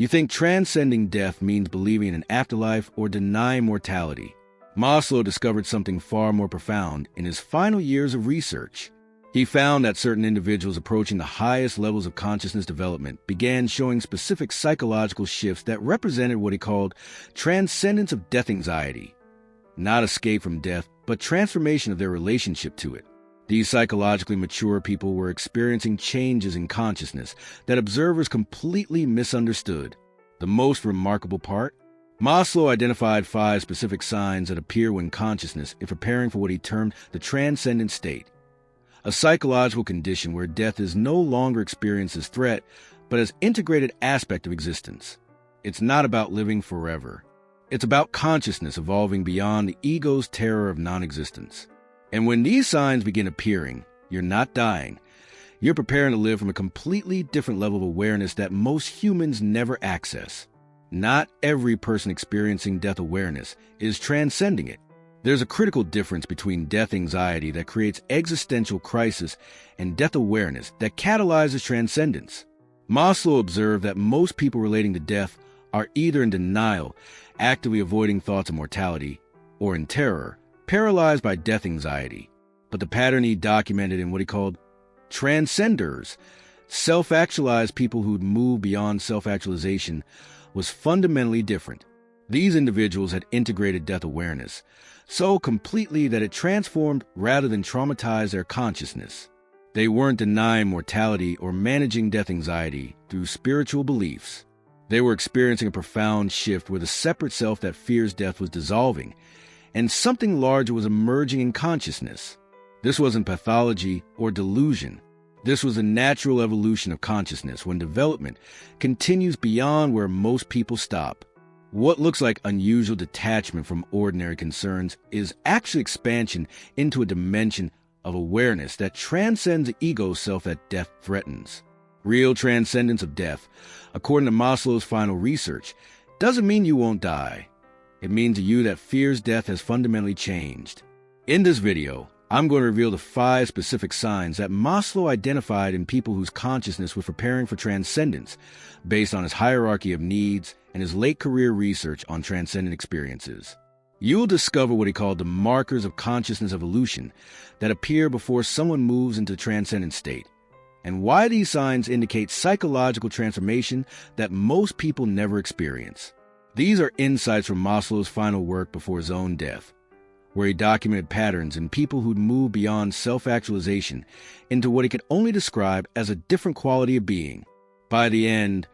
You think transcending death means believing in an afterlife or denying mortality. Maslow discovered something far more profound in his final years of research. He found that certain individuals approaching the highest levels of consciousness development began showing specific psychological shifts that represented what he called transcendence of death anxiety. Not escape from death, but transformation of their relationship to it. These psychologically mature people were experiencing changes in consciousness that observers completely misunderstood. The most remarkable part? Maslow identified 5 specific signs that appear when consciousness is preparing for what he termed the transcendent state, a psychological condition where death is no longer experienced as threat, but as integrated aspect of existence. It's not about living forever. It's about consciousness evolving beyond the ego's terror of non-existence. And when these signs begin appearing, you're not dying. You're preparing to live from a completely different level of awareness that most humans never access. Not every person experiencing death awareness is transcending it. There's a critical difference between death anxiety that creates existential crisis and death awareness that catalyzes transcendence. Maslow observed that most people relating to death are either in denial, actively avoiding thoughts of mortality, or in terror, paralyzed by death anxiety. But the pattern he documented in what he called transcenders, self-actualized people who'd moved beyond self-actualization, was fundamentally different. These individuals had integrated death awareness so completely that it transformed rather than traumatized their consciousness. They weren't denying mortality or managing death anxiety through spiritual beliefs. They were experiencing a profound shift where the separate self that fears death was dissolving, and something larger was emerging in consciousness. This wasn't pathology or delusion. This was a natural evolution of consciousness when development continues beyond where most people stop. What looks like unusual detachment from ordinary concerns is actually expansion into a dimension of awareness that transcends the ego self that death threatens. Real transcendence of death, according to Maslow's final research, doesn't mean you won't die. It means to you that fears death has fundamentally changed. In this video, I'm going to reveal the 5 specific signs that Maslow identified in people whose consciousness was preparing for transcendence based on his hierarchy of needs and his late career research on transcendent experiences. You'll discover what he called the markers of consciousness evolution that appear before someone moves into the transcendent state, and why these signs indicate psychological transformation that most people never experience. These are insights from Maslow's final work before his own death, where he documented patterns in people who'd moved beyond self-actualization into what he could only describe as a different quality of being. By the end,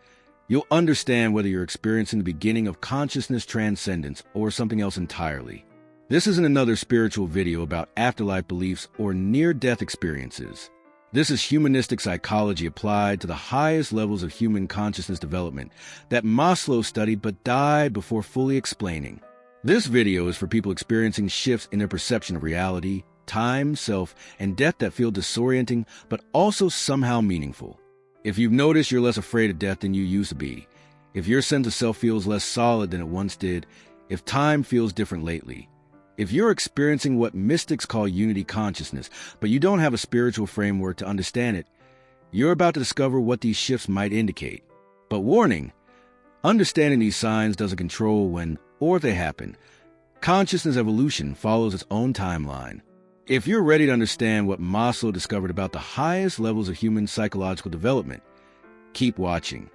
you'll understand whether you're experiencing the beginning of consciousness transcendence or something else entirely. This isn't another spiritual video about afterlife beliefs or near-death experiences. This is humanistic psychology applied to the highest levels of human consciousness development that Maslow studied but died before fully explaining. This video is for people experiencing shifts in their perception of reality, time, self, and death that feel disorienting but also somehow meaningful. If you've noticed you're less afraid of death than you used to be, if your sense of self feels less solid than it once did, if time feels different lately, if you're experiencing what mystics call unity consciousness, but you don't have a spiritual framework to understand it, you're about to discover what these shifts might indicate. But warning, understanding these signs doesn't control when or if they happen. Consciousness evolution follows its own timeline. If you're ready to understand what Maslow discovered about the highest levels of human psychological development, keep watching.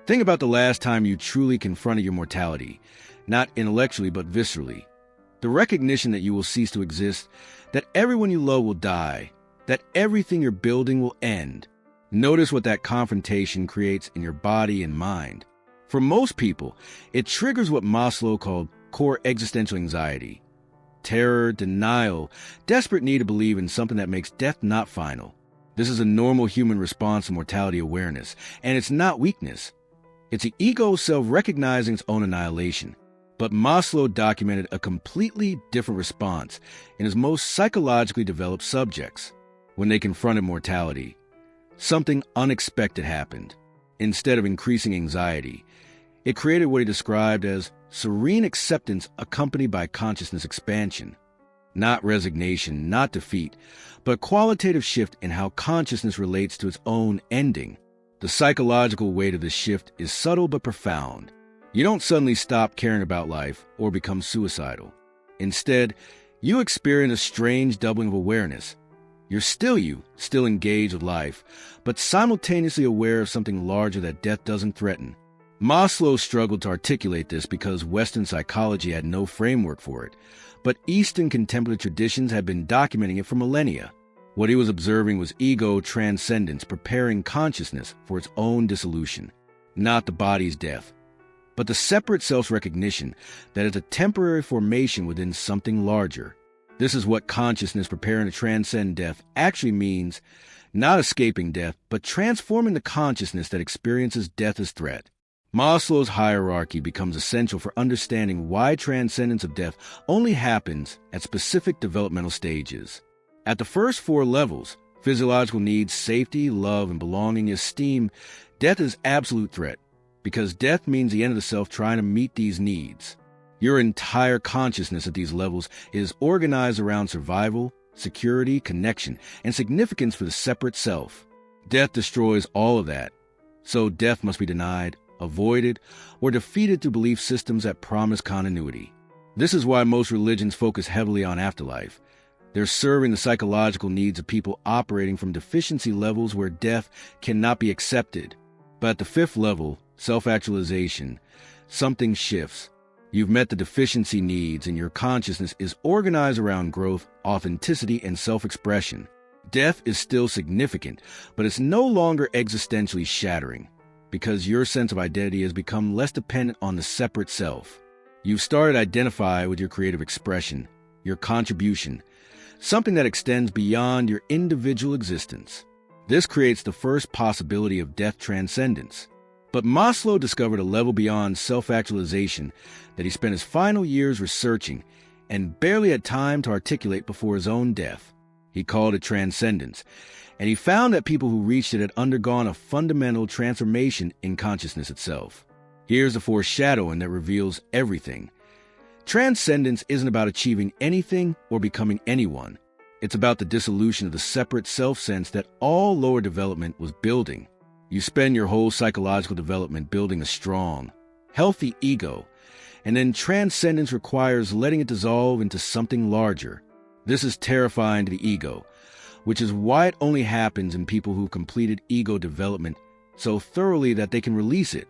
Think about the last time you truly confronted your mortality, not intellectually but viscerally. The recognition that you will cease to exist, that everyone you love will die, that everything you're building will end. Notice what that confrontation creates in your body and mind. For most people, it triggers what Maslow called core existential anxiety. Terror, denial, desperate need to believe in something that makes death not final. This is a normal human response to mortality awareness, and it's not weakness. It's the ego self recognizing its own annihilation. But Maslow documented a completely different response in his most psychologically developed subjects. When they confronted mortality, something unexpected happened. Instead of increasing anxiety, it created what he described as serene acceptance accompanied by consciousness expansion. Not resignation, not defeat, but a qualitative shift in how consciousness relates to its own ending. The psychological weight of this shift is subtle but profound. You don't suddenly stop caring about life or become suicidal. Instead, you experience a strange doubling of awareness. You're still you, still engaged with life, but simultaneously aware of something larger that death doesn't threaten. Maslow struggled to articulate this because Western psychology had no framework for it, but Eastern contemplative traditions had been documenting it for millennia. What he was observing was ego transcendence preparing consciousness for its own dissolution, not the body's death, but the separate self's recognition that it's a temporary formation within something larger. This is what consciousness preparing to transcend death actually means, not escaping death, but transforming the consciousness that experiences death as threat. Maslow's hierarchy becomes essential for understanding why transcendence of death only happens at specific developmental stages. At the first 4 levels, physiological needs, safety, love, and belonging, esteem, death is absolute threat, because death means the end of the self trying to meet these needs. Your entire consciousness at these levels is organized around survival, security, connection, and significance for the separate self. Death destroys all of that, so death must be denied, avoided, or defeated through belief systems that promise continuity. This is why most religions focus heavily on afterlife. They're serving the psychological needs of people operating from deficiency levels where death cannot be accepted. But at the 5th level, self-actualization, something shifts. You've met the deficiency needs and your consciousness is organized around growth, authenticity, and self-expression. Death is still significant, but it's no longer existentially shattering, because your sense of identity has become less dependent on the separate self. You've started to identify with your creative expression, your contribution, something that extends beyond your individual existence. This creates the first possibility of death transcendence. But Maslow discovered a level beyond self-actualization that he spent his final years researching and barely had time to articulate before his own death. He called it Transcendence, and he found that people who reached it had undergone a fundamental transformation in consciousness itself. Here's the foreshadowing that reveals everything. Transcendence isn't about achieving anything or becoming anyone. It's about the dissolution of the separate self-sense that all lower development was building. You spend your whole psychological development building a strong, healthy ego, and then transcendence requires letting it dissolve into something larger. This is terrifying to the ego, which is why it only happens in people who've completed ego development so thoroughly that they can release it.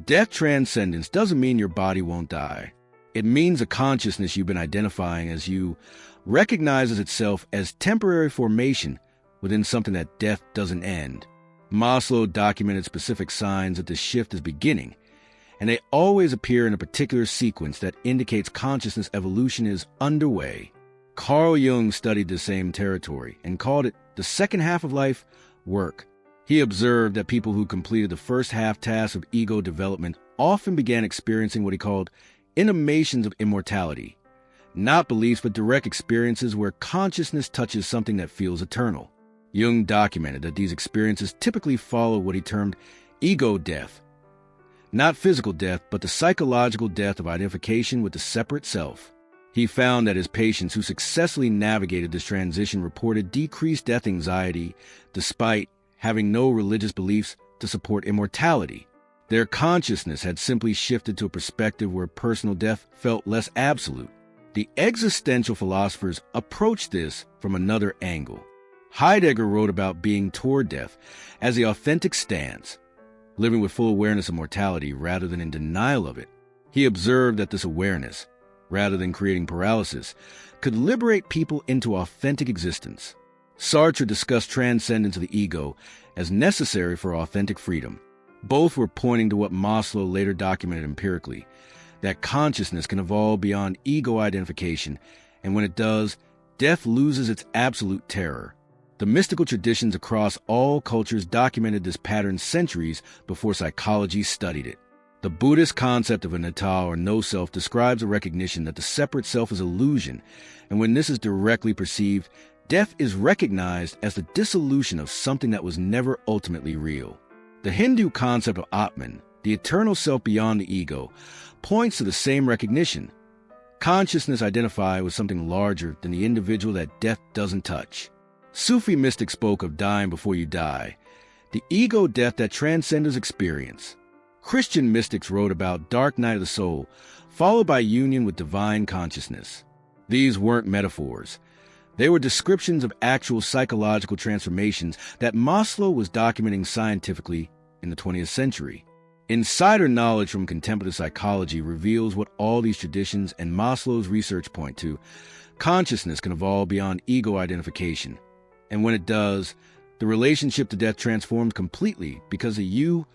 Death transcendence doesn't mean your body won't die. It means a consciousness you've been identifying as you recognizes itself as temporary formation within something that death doesn't end. Maslow documented specific signs that the shift is beginning, and they always appear in a particular sequence that indicates consciousness evolution is underway. Carl Jung studied the same territory and called it the second half of life work. He observed that people who completed the first half task of ego development often began experiencing what he called intimations of immortality, not beliefs but direct experiences where consciousness touches something that feels eternal. Jung documented that these experiences typically follow what he termed ego death, not physical death, but the psychological death of identification with the separate self. He found that his patients who successfully navigated this transition reported decreased death anxiety despite having no religious beliefs to support immortality. Their consciousness had simply shifted to a perspective where personal death felt less absolute. The existential philosophers approached this from another angle. Heidegger wrote about being toward death as the authentic stance, living with full awareness of mortality rather than in denial of it. He observed that this awareness, rather than creating paralysis, could liberate people into authentic existence. Sartre discussed transcendence of the ego as necessary for authentic freedom. Both were pointing to what Maslow later documented empirically, that consciousness can evolve beyond ego identification, and when it does, death loses its absolute terror. The mystical traditions across all cultures documented this pattern centuries before psychology studied it. The Buddhist concept of anatta or no-self describes a recognition that the separate self is illusion, and when this is directly perceived, death is recognized as the dissolution of something that was never ultimately real. The Hindu concept of Atman, the eternal self beyond the ego, points to the same recognition. Consciousness identified with something larger than the individual that death doesn't touch. Sufi mystics spoke of dying before you die. the ego death that transcenders experience. Christian mystics wrote about dark night of the soul, followed by union with divine consciousness. These weren't metaphors. They were descriptions of actual psychological transformations that Maslow was documenting scientifically in the 20th century. Insider knowledge from contemplative psychology reveals what all these traditions and Maslow's research point to. Consciousness can evolve beyond ego identification. And when it does, the relationship to death transforms completely because the you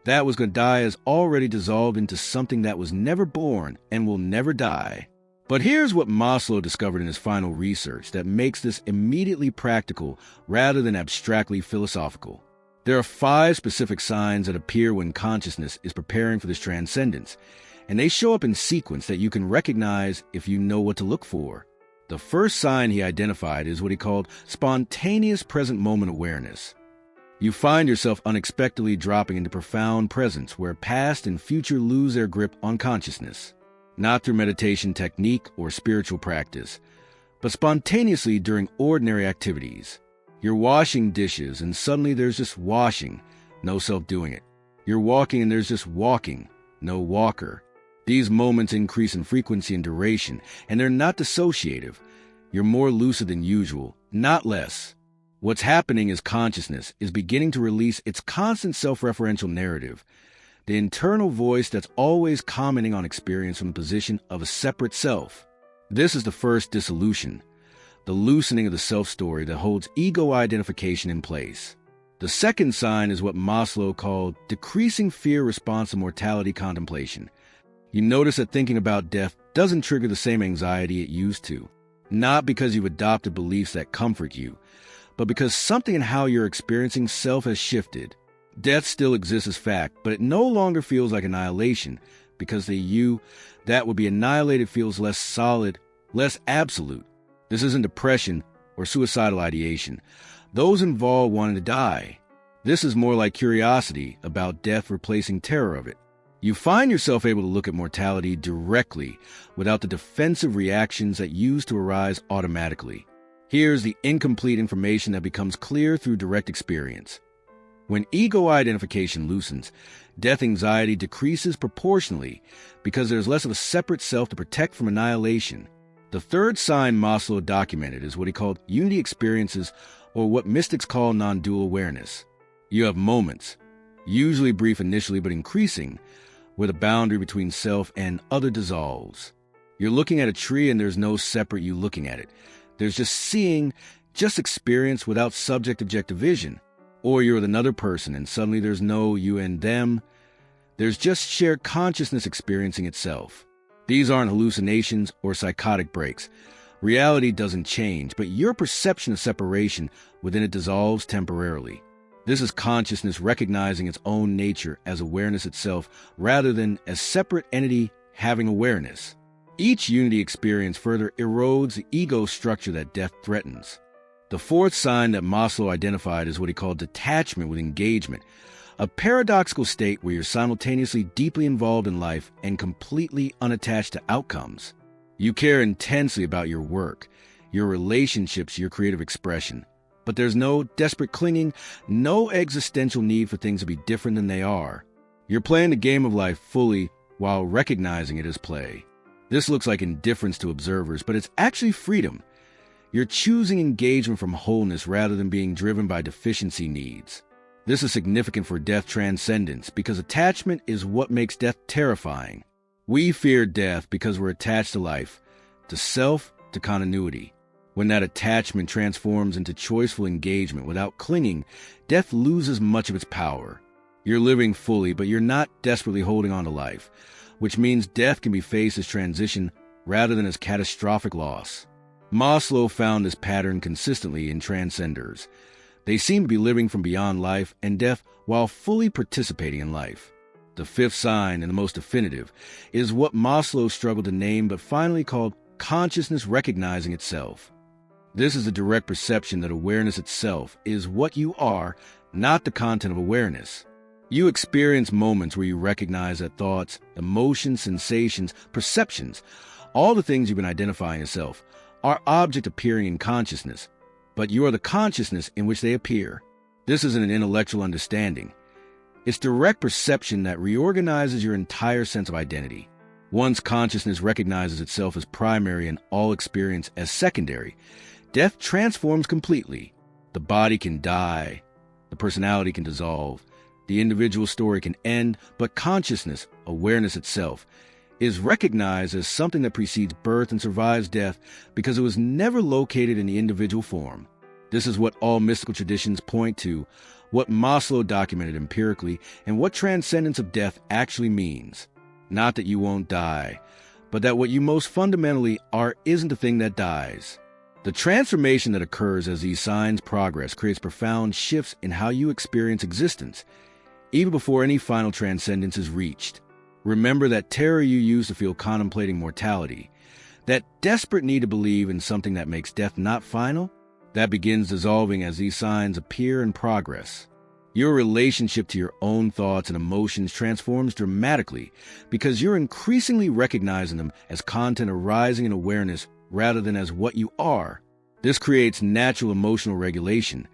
that was going to die has already dissolved into something that was never born and will never die. But here's what Maslow discovered in his final research that makes this immediately practical rather than abstractly philosophical. There are 5 specific signs that appear when consciousness is preparing for this transcendence, and they show up in sequence that you can recognize if you know what to look for. The first sign he identified is what he called spontaneous present moment awareness. You find yourself unexpectedly dropping into profound presence where past and future lose their grip on consciousness, not through meditation technique or spiritual practice, but spontaneously during ordinary activities. You're washing dishes and suddenly there's just washing, no self doing it. You're walking and there's just walking, no walker. These moments increase in frequency and duration, and they're not dissociative. You're more lucid than usual, not less. What's happening is consciousness is beginning to release its constant self-referential narrative, the internal voice that's always commenting on experience from the position of a separate self. This is the first dissolution, the loosening of the self-story that holds ego identification in place. The second sign is what Maslow called decreasing fear response to mortality contemplation. You notice that thinking about death doesn't trigger the same anxiety it used to, not because you've adopted beliefs that comfort you, but because something in how you're experiencing self has shifted. Death still exists as fact, but it no longer feels like annihilation, because the you that would be annihilated feels less solid, less absolute. This isn't depression or suicidal ideation. Those involved wanting to die. This is more like curiosity about death replacing terror of it. You find yourself able to look at mortality directly without the defensive reactions that used to arise automatically. Here's the incomplete information that becomes clear through direct experience. When ego identification loosens, death anxiety decreases proportionally because there's less of a separate self to protect from annihilation. The third sign Maslow documented is what he called unity experiences, or what mystics call non-dual awareness. You have moments, usually brief initially but increasing, where the boundary between self and other dissolves. You're looking at a tree and there's no separate you looking at it. There's just seeing, just experience without subject-objective vision. Or you're with another person and suddenly there's no you and them. There's just shared consciousness experiencing itself. These aren't hallucinations or psychotic breaks. Reality doesn't change, but your perception of separation within it dissolves temporarily. This is consciousness recognizing its own nature as awareness itself rather than as separate entity having awareness. Each unity experience further erodes the ego structure that death threatens. The fourth sign that Maslow identified is what he called detachment with engagement, a paradoxical state where you're simultaneously deeply involved in life and completely unattached to outcomes. You care intensely about your work, your relationships, your creative expression. But there's no desperate clinging, no existential need for things to be different than they are. You're playing the game of life fully while recognizing it as play. This looks like indifference to observers, but it's actually freedom. You're choosing engagement from wholeness rather than being driven by deficiency needs. This is significant for death transcendence because attachment is what makes death terrifying. We fear death because we're attached to life, to self, to continuity. When that attachment transforms into choiceful engagement without clinging, death loses much of its power. You're living fully, but you're not desperately holding on to life, which means death can be faced as transition rather than as catastrophic loss. Maslow found this pattern consistently in transcenders. They seem to be living from beyond life and death while fully participating in life. The fifth sign, and the most definitive, is what Maslow struggled to name but finally called consciousness recognizing itself. This is a direct perception that awareness itself is what you are, not the content of awareness. You experience moments where you recognize that thoughts, emotions, sensations, perceptions, all the things you've been identifying as self, are object appearing in consciousness, but you are the consciousness in which they appear. This isn't an intellectual understanding. It's direct perception that reorganizes your entire sense of identity. Once consciousness recognizes itself as primary and all experience as secondary, death transforms completely. The body can die, the personality can dissolve, the individual story can end, but consciousness, awareness itself, is recognized as something that precedes birth and survives death because it was never located in the individual form. This is what all mystical traditions point to, what Maslow documented empirically, and what transcendence of death actually means. Not that you won't die, but that what you most fundamentally are isn't the thing that dies. The transformation that occurs as these signs progress creates profound shifts in how you experience existence, even before any final transcendence is reached. Remember that terror you use to feel contemplating mortality, that desperate need to believe in something that makes death not final, that begins dissolving as these signs appear and progress. Your relationship to your own thoughts and emotions transforms dramatically because you're increasingly recognizing them as content arising in awareness rather than as what you are. This creates natural emotional regulation.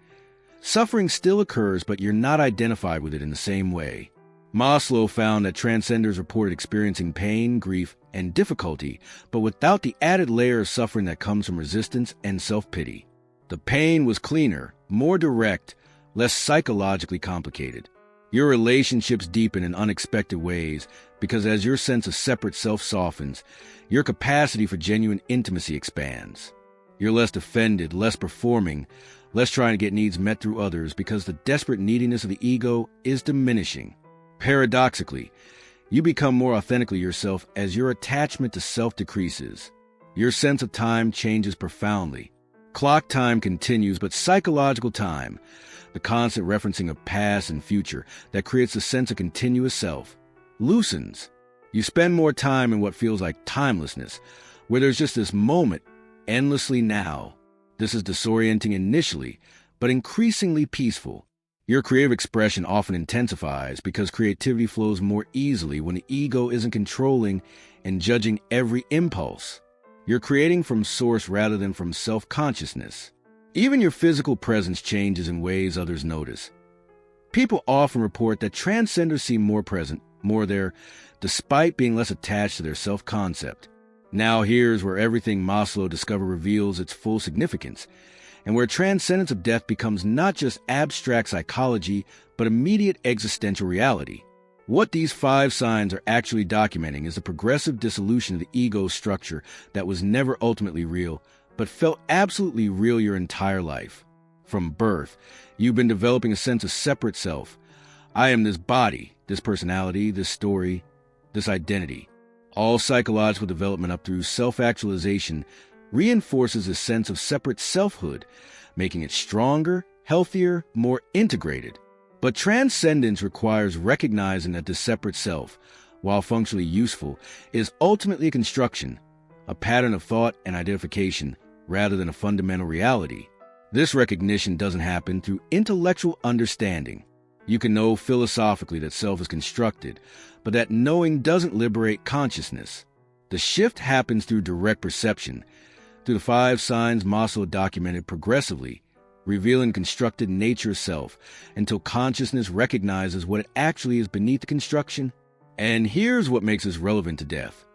Suffering still occurs, but you're not identified with it in the same way. Maslow found that transcenders reported experiencing pain, grief, and difficulty, but without the added layer of suffering that comes from resistance and self-pity. The pain was cleaner, more direct, less psychologically complicated. Your relationships deepen in unexpected ways because as your sense of separate self softens, your capacity for genuine intimacy expands. You're less defended, less performing, less trying to get needs met through others because the desperate neediness of the ego is diminishing. Paradoxically, you become more authentically yourself as your attachment to self decreases. Your sense of time changes profoundly. Clock time continues, but psychological time, the constant referencing of past and future that creates a sense of continuous self, loosens. You spend more time in what feels like timelessness, where there's just this moment, endlessly now. This is disorienting initially, but increasingly peaceful. Your creative expression often intensifies because creativity flows more easily when the ego isn't controlling and judging every impulse. You're creating from source rather than from self-consciousness. Even your physical presence changes in ways others notice. People often report that transcenders seem more present, more there, despite being less attached to their self-concept. Now here's where everything Maslow discovered reveals its full significance, and where transcendence of death becomes not just abstract psychology, but immediate existential reality. What these 5 signs are actually documenting is the progressive dissolution of the ego structure that was never ultimately real, but felt absolutely real your entire life. From birth, you've been developing a sense of separate self. I am this body, this personality, this story, this identity. All psychological development up through self-actualization reinforces this sense of separate selfhood, making it stronger, healthier, more integrated. But transcendence requires recognizing that this separate self, while functionally useful, is ultimately a construction, a pattern of thought and identification, rather than a fundamental reality. This recognition doesn't happen through intellectual understanding. You can know philosophically that self is constructed, but that knowing doesn't liberate consciousness. The shift happens through direct perception, through the 5 signs Maslow documented progressively, revealing constructed nature self until consciousness recognizes what it actually is beneath the construction. And here's what makes this relevant to death.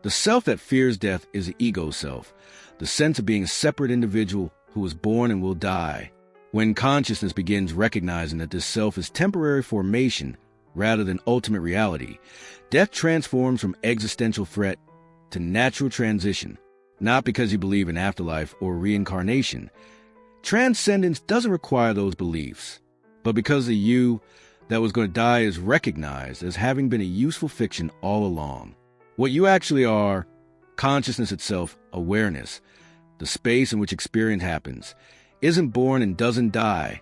The self that fears death is the ego self, the sense of being a separate individual who was born and will die. When consciousness begins recognizing that this self is temporary formation rather than ultimate reality, death transforms from existential threat to natural transition, not because you believe in afterlife or reincarnation. Transcendence doesn't require those beliefs, but because the you that was going to die is recognized as having been a useful fiction all along. What you actually are, consciousness itself, awareness, the space in which experience happens, isn't born and doesn't die.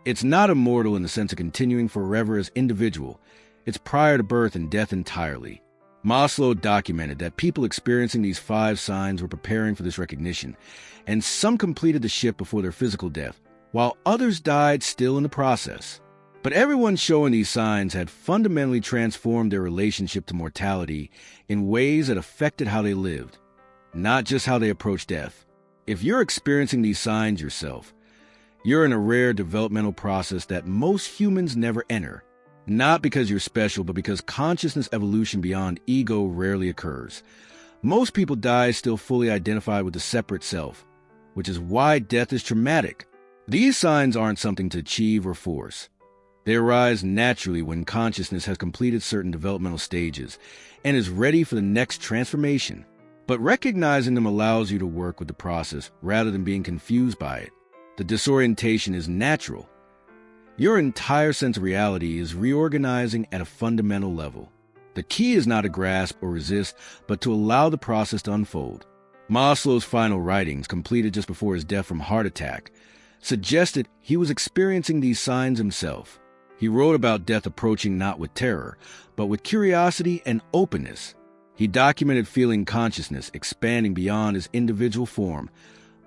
It's not immortal in the sense of continuing forever as individual. It's prior to birth and death entirely. Maslow documented that people experiencing these 5 signs were preparing for this recognition, and some completed the shift before their physical death, while others died still in the process. But everyone showing these signs had fundamentally transformed their relationship to mortality in ways that affected how they lived, not just how they approached death. If you're experiencing these signs yourself, You're in a rare developmental process that most humans never enter. Not because you're special, but because consciousness evolution beyond ego rarely occurs. Most people die still fully identified with the separate self, which is why death is traumatic. These signs aren't something to achieve or force. They arise naturally when consciousness has completed certain developmental stages and is ready for the next transformation. But recognizing them allows you to work with the process rather than being confused by it. The disorientation is natural. Your entire sense of reality is reorganizing at a fundamental level. The key is not to grasp or resist, but to allow the process to unfold. Maslow's final writings, completed just before his death from heart attack, suggested he was experiencing these signs himself. He wrote about death approaching not with terror, but with curiosity and openness. He documented feeling consciousness expanding beyond his individual form,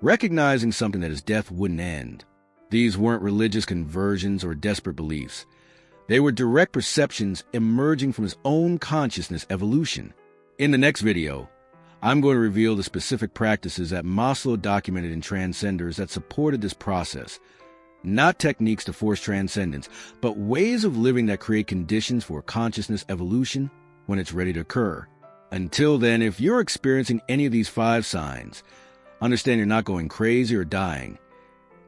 recognizing something that his death wouldn't end. These weren't religious conversions or desperate beliefs. They were direct perceptions emerging from his own consciousness evolution. In the next video, I'm going to reveal the specific practices that Maslow documented in Transcenders that supported this process. Not techniques to force transcendence, but ways of living that create conditions for consciousness evolution when it's ready to occur. Until then, if you're experiencing any of these 5 signs, understand you're not going crazy or dying.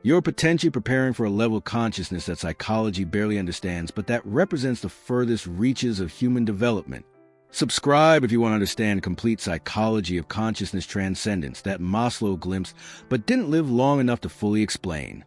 You're potentially preparing for a level of consciousness that psychology barely understands, but that represents the furthest reaches of human development. Subscribe if you want to understand complete psychology of consciousness transcendence that Maslow glimpsed but didn't live long enough to fully explain.